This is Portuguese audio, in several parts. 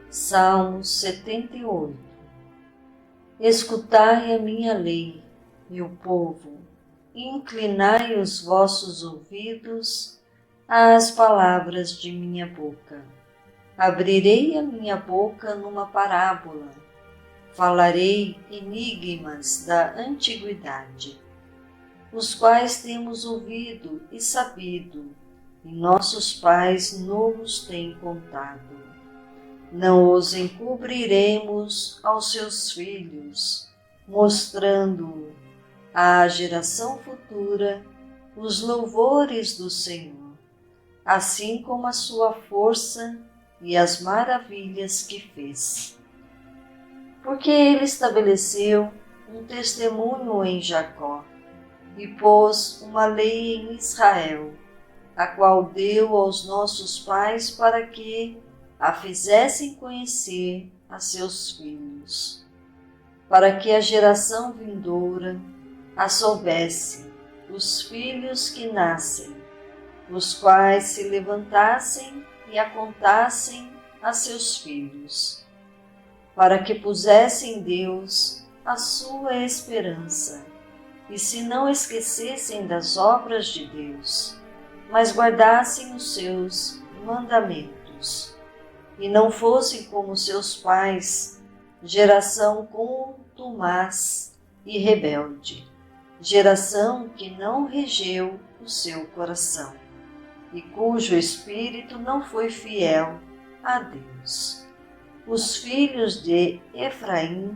Salmos 78. Escutai a minha lei, meu povo, e inclinai os vossos ouvidos às palavras de minha boca. Abrirei a minha boca numa parábola, falarei enigmas da antiguidade, os quais temos ouvido e sabido, e nossos pais nos têm contado. Não os encobriremos aos seus filhos, mostrando à geração futura os louvores do Senhor, assim como a sua força e as maravilhas que fez. Porque ele estabeleceu um testemunho em Jacó e pôs uma lei em Israel, a qual deu aos nossos pais para que a fizessem conhecer a seus filhos, para que a geração vindoura a soubesse, os filhos que nascem, os quais se levantassem e a contassem a seus filhos, para que pusessem em Deus a sua esperança, e se não esquecessem das obras de Deus, mas guardassem os seus mandamentos, e não fossem como seus pais, geração contumaz e rebelde, geração que não regeu o seu coração, e cujo espírito não foi fiel a Deus. Os filhos de Efraim,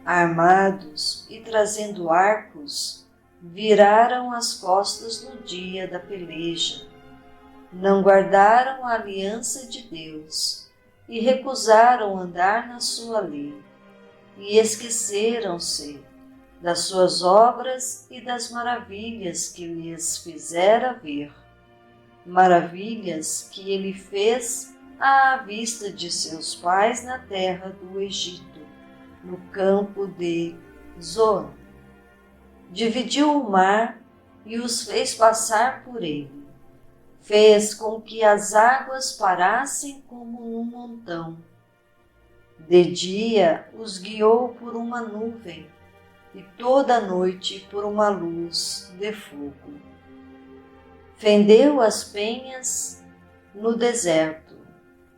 armados e trazendo arcos, viraram as costas no dia da peleja. Não guardaram a aliança de Deus e recusaram andar na sua lei, e esqueceram-se das suas obras e das maravilhas que lhes fizera ver, maravilhas que ele fez à vista de seus pais na terra do Egito, no campo de Zoan. Dividiu o mar e os fez passar por ele. Fez com que as águas parassem como num montão. De dia os guiou por uma nuvem e toda a noite por uma luz de fogo. Fendeu as penhas no deserto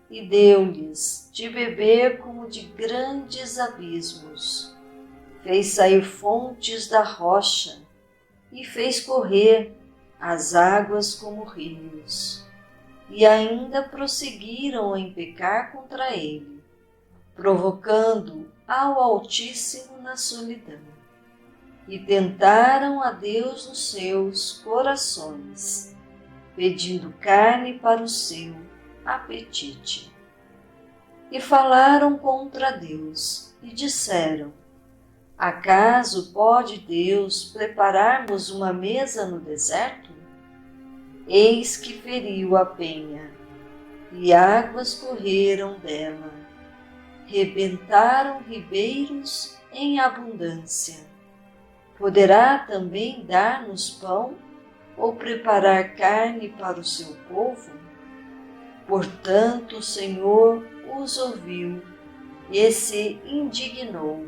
e deu-lhes de beber como de grandes abismos. Fez sair fontes da rocha e fez correr as águas como rios, e ainda prosseguiram em pecar contra ele, provocando ao Altíssimo na solidão, e tentaram a Deus nos seus corações, pedindo carne para o seu apetite. E falaram contra Deus, e disseram: acaso pode Deus preparar-nos uma mesa no deserto? Eis que feriu a penha, e águas correram dela. Rebentaram ribeiros em abundância. Poderá também dar-nos pão, ou preparar carne para o seu povo? Portanto, o Senhor os ouviu e se indignou,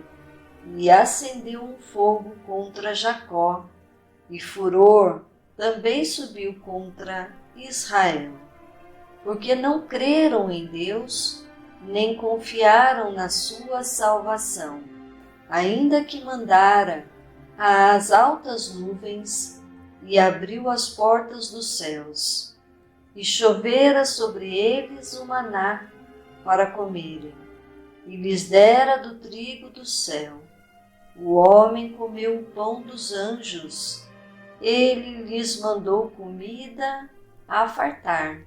e acendeu um fogo contra Jacó, e furor também subiu contra Israel, porque não creram em Deus, nem confiaram na sua salvação, ainda que mandara às altas nuvens e abriu as portas dos céus, e chovera sobre eles o maná para comerem, e lhes dera do trigo do céu. O homem comeu o pão dos anjos, ele lhes mandou comida a fartar.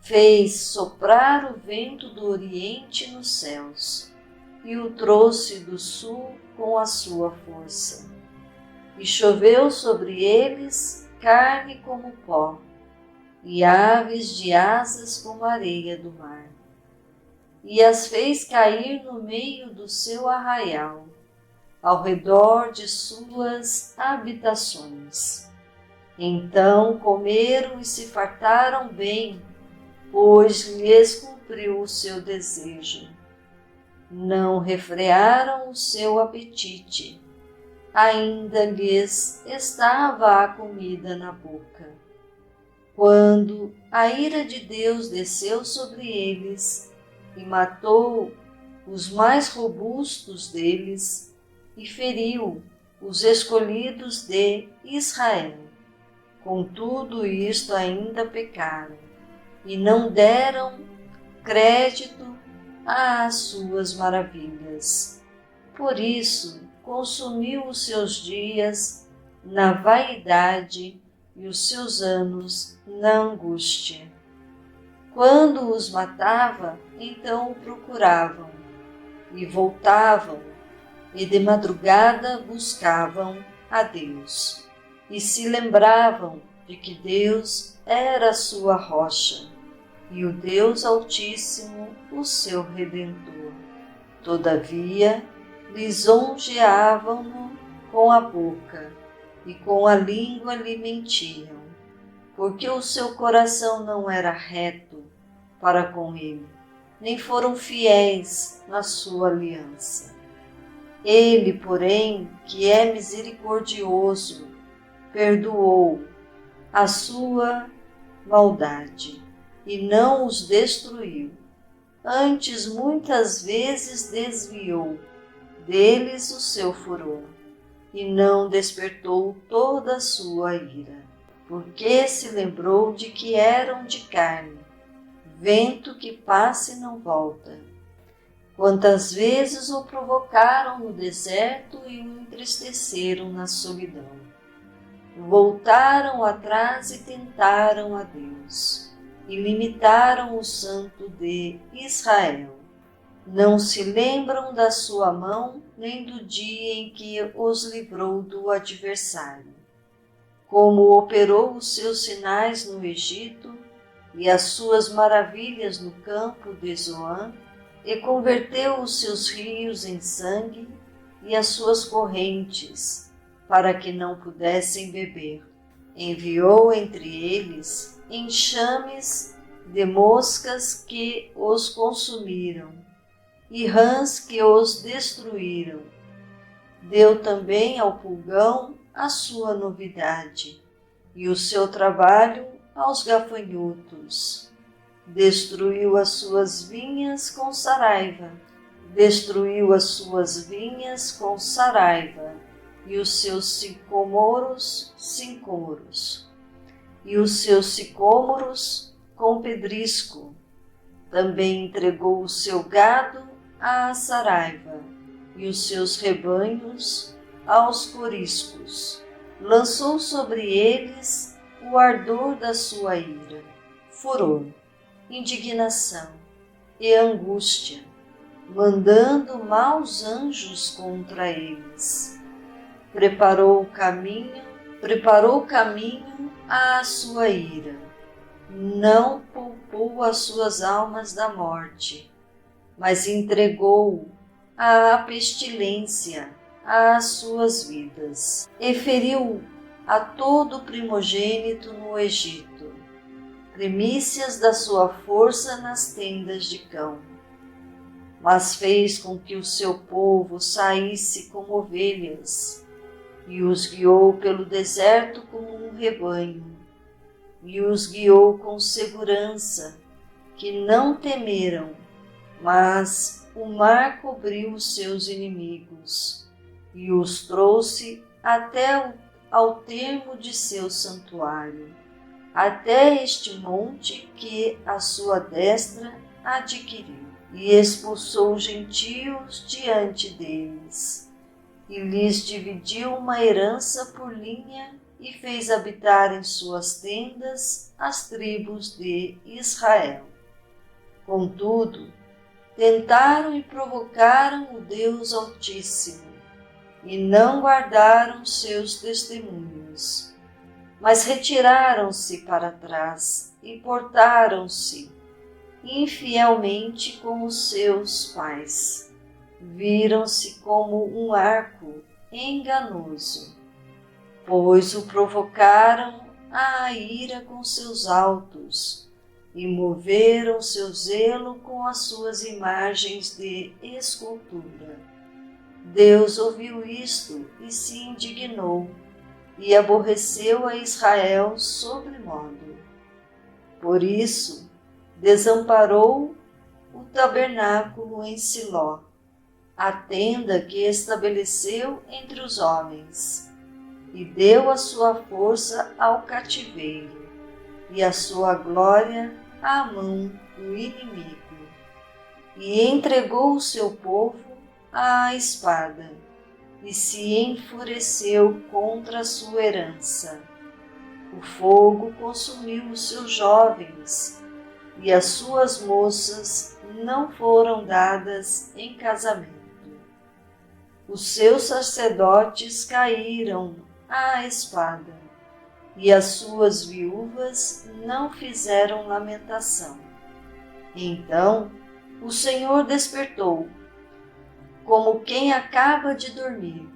Fez soprar o vento do oriente nos céus, e o trouxe do sul com a sua força. E choveu sobre eles carne como pó, e aves de asas como areia do mar. E as fez cair no meio do seu arraial, ao redor de suas habitações. Então comeram e se fartaram bem, pois lhes supriu o seu desejo. Não refrearam o seu apetite. Ainda lhes estava a comida na boca. Quando a ira de Deus desceu sobre eles e matou os mais robustos deles e feriu os escolhidos de Israel. Com tudo isto ainda pecaram e não deram crédito às suas maravilhas. Por isso, consumiu os seus dias na vaidade e os seus anos na angústia. Quando os matava, então o procuravam, e voltavam, e de madrugada buscavam a Deus, e se lembravam de que Deus era a sua rocha, e o Deus Altíssimo o seu Redentor. Todavia, lisonjeavam-no com a boca, e com a língua lhe mentiam, porque o seu coração não era reto para com ele, nem foram fiéis na sua aliança. Ele, porém, que é misericordioso, perdoou a sua maldade e não os destruiu. Antes, muitas vezes desviou deles o seu furor e não despertou toda a sua ira, porque se lembrou de que eram de carne, vento que passa e não volta. Quantas vezes o provocaram no deserto e o entristeceram na solidão. Voltaram atrás e tentaram a Deus, e limitaram o Santo de Israel. Não se lembram da sua mão, nem do dia em que os livrou do adversário. Como operou os seus sinais no Egito, e as suas maravilhas no campo de Zoan, e converteu os seus rios em sangue e as suas correntes, para que não pudessem beber. Enviou entre eles enxames de moscas que os consumiram, e rãs que os destruíram. Deu também ao pulgão a sua novidade, e o seu trabalho aos gafanhotos. Destruiu as suas vinhas com saraiva, destruiu as suas vinhas com saraiva, e os seus sicômoros, e os seus sicômoros com pedrisco. Também entregou o seu gado à saraiva, e os seus rebanhos aos coriscos. Lançou sobre eles o ardor da sua ira, furor, indignação e angústia, mandando maus anjos contra eles. Preparou o caminho à sua ira, não poupou as suas almas da morte, mas entregou à pestilência as suas vidas, e feriu a todo primogênito no Egito, primícias da sua força nas tendas de cão. Mas fez com que o seu povo saísse como ovelhas, e os guiou pelo deserto como um rebanho, e os guiou com segurança, que não temeram, mas o mar cobriu os seus inimigos, e os trouxe até ao termo de seu santuário, até este monte que a sua destra adquiriu, e expulsou gentios diante deles, e lhes dividiu uma herança por linha, e fez habitar em suas tendas as tribos de Israel. Contudo, tentaram e provocaram o Deus Altíssimo, e não guardaram seus testemunhos, mas retiraram-se para trás e portaram-se infielmente com os seus pais. Viram-se como um arco enganoso, pois o provocaram à ira com seus altos, e moveram seu zelo com as suas imagens de escultura. Deus ouviu isto e se indignou, e aborreceu a Israel sobremodo. Por isso, desamparou o tabernáculo em Siló, a tenda que estabeleceu entre os homens, e deu a sua força ao cativeiro, e a sua glória à mão do inimigo, e entregou o seu povo à espada, e se enfureceu contra a sua herança. O fogo consumiu os seus jovens, e as suas moças não foram dadas em casamento. Os seus sacerdotes caíram à espada, e as suas viúvas não fizeram lamentação. Então o Senhor despertou, como quem acaba de dormir,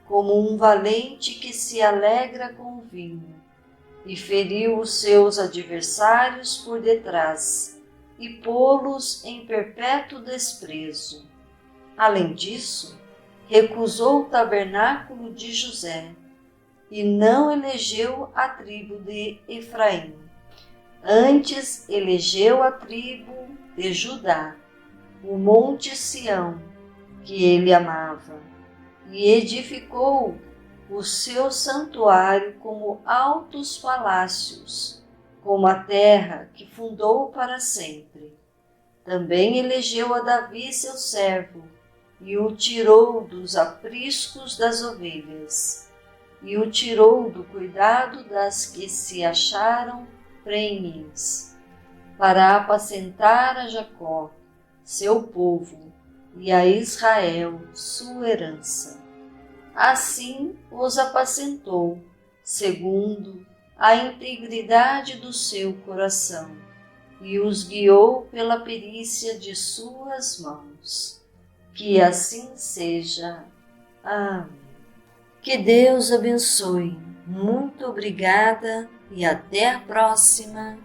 como um valente que se alegra com o vinho, e feriu os seus adversários por detrás, e pô-los em perpétuo desprezo. Além disso, recusou o tabernáculo de José, e não elegeu a tribo de Efraim. Antes elegeu a tribo de Judá, o monte Sião, que ele amava, e edificou o seu santuário como altos palácios, como a terra que fundou para sempre. Também elegeu a Davi seu servo, e o tirou dos apriscos das ovelhas, e o tirou do cuidado das que se acharam prenhes, para apacentar a Jacó, seu povo, e a Israel, sua herança. Assim os apacentou, segundo a integridade do seu coração, e os guiou pela perícia de suas mãos. Que assim seja. Amém. Que Deus abençoe. Muito obrigada e até a próxima.